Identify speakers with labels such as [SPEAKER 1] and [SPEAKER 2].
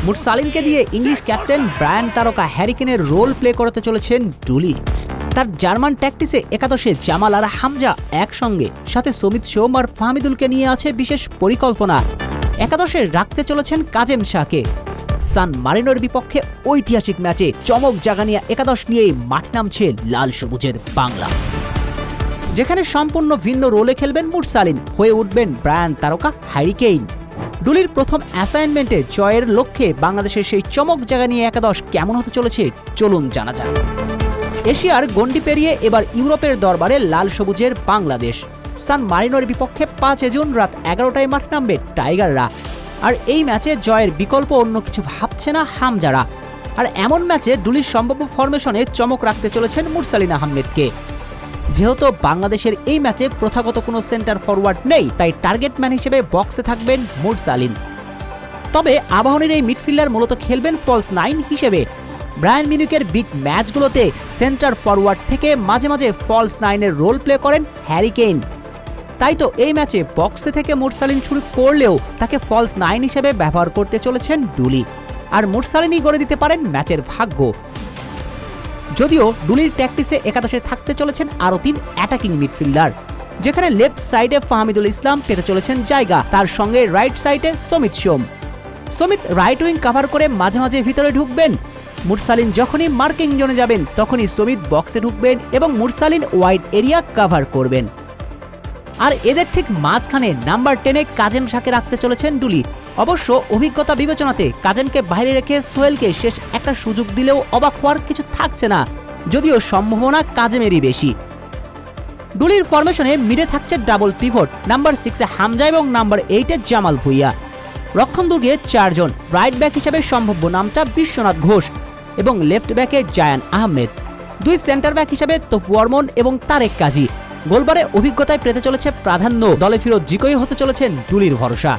[SPEAKER 1] মুরসালিনকে দিয়ে English captain Brian তারকা Harry কেনের role play করাতে চলেছেন ডুলি। তার জার্মান ট্যাকটিসে একাদশে জামাল আর হামজা একসঙ্গে, সাথে সমিত সোম আর ফাহমিদুলকে নিয়ে আছে বিশেষ পরিকল্পনা। একাদশে রাখতে চলেছেন কাজেম শাহকে। সান মারিনোর বিপক্ষে ঐতিহাসিক ম্যাচে চমক জাগানিয়া একাদশ নিয়েই মাঠে নামছে লাল সবুজের বাংলা, যেখানে সম্পূর্ণ ভিন্ন রোলে খেলবেন মুরসালিন, হয়ে উঠবেন ব্রায়ান তারকা হ্যারি কেইন। ডুলির প্রথম অ্যাসাইনমেন্টে জয়ের লক্ষ্যে বাংলাদেশের সেই চমক জাগানিয়া একাদশ কেমন হতে চলেছে চলুন জানা যাক। এশিয়ার গণ্ডি পেরিয়ে এবার ইউরোপের দরবারে লাল সবুজের বাংলাদেশ। সান মারিনোর বিপক্ষে 5 জুন রাত 11টায় মাঠ নামবে টাইগাররা। আর এই ম্যাচে জয়ের বিকল্প অন্য কিছু ভাবছে না হামজারা। আর এমন ম্যাচে ডুলির সম্ভাব্য ফরমেশনে চমক রাখতে চলেছেন মুরসালিন আহমেদকে। যেহেতু বাংলাদেশের এই ম্যাচে প্রথাগত কোনো সেন্টার ফরওয়ার্ড নেই, তাই টার্গেট ম্যান হিসেবে বক্সে থাকবেন মুরসালিন। তবে আবাহনীর এই মিডফিল্ডার মূলত খেলবেন ফলস 9 হিসেবে। ব্রায়ান মিউনিখের বিগ ম্যাচগুলোতে সেন্টার ফরওয়ার্ড থেকে মাঝে মাঝে ফলস 9-এর রোল প্লে করেন হ্যারি কেইন। তাই তো এই ম্যাচে বক্সে থেকে মুরসালিন শুরু করলেও তাকে ফলস 9 হিসেবে ব্যবহার করতে চলেছেন ডুলি। আর মুরসালিনই গড়ে দিতে পারেন ম্যাচের ভাগ্য। যদিও ডুলির ট্যাকটিসে একাদশে থাকতে চলেছেন আরও 3 অ্যাটাকিং মিডফিল্ডার, যেখানে লেফট সাইডে ফাহমিদুল ইসলাম পেতে চলেছেন জায়গা, তার সঙ্গে রাইট সাইডে সমিত সোম। সমিত রাইট উইং কাভার করে মাঝে মাঝে ভিতরে ঢুকবেন। মুরসালিন যখনই মার্কিং জোনে যাবেন তখনই সমিত বক্সে ঢুকবেন এবং মুরসালিন ওয়াইড এরিয়া কাভার করবেন। আর এদের ঠিক মাঝখানে নাম্বার 10-এ কাজেম শাহকে রাখতে চলেছেন ডুলি। অবশ্য অভিজ্ঞতা বিবেচনাতে কাজেমকে বাইরে রেখে সোহেলকে শেষ একটা সুযোগ দিলেও অবাক হওয়ার কিছু থাকছে না, যদিও সম্ভাবনা কাজেমেরই বেশি। ডুলির ফরমেশনে মিডে থাকছে ডাবল পিভট, নাম্বার 6-এ হামজা এবং নাম্বার 8-এ জামাল ভুঁইয়া। রক্ষণ দুর্গে 4 জন, রাইট ব্যাক হিসেবে সম্ভাব্য নামটা বিশ্বনাথ ঘোষ এবং লেফট ব্যাকে জায়ান আহমেদ। 2 সেন্টার ব্যাক হিসেবে তপু বর্মন এবং তারেক কাজী। গোলবারে অভিজ্ঞতায় পেতে চলেছে প্রাধান্য, দলে ফিরত জিকোই হতে চলেছেন ডুলির ভরসা।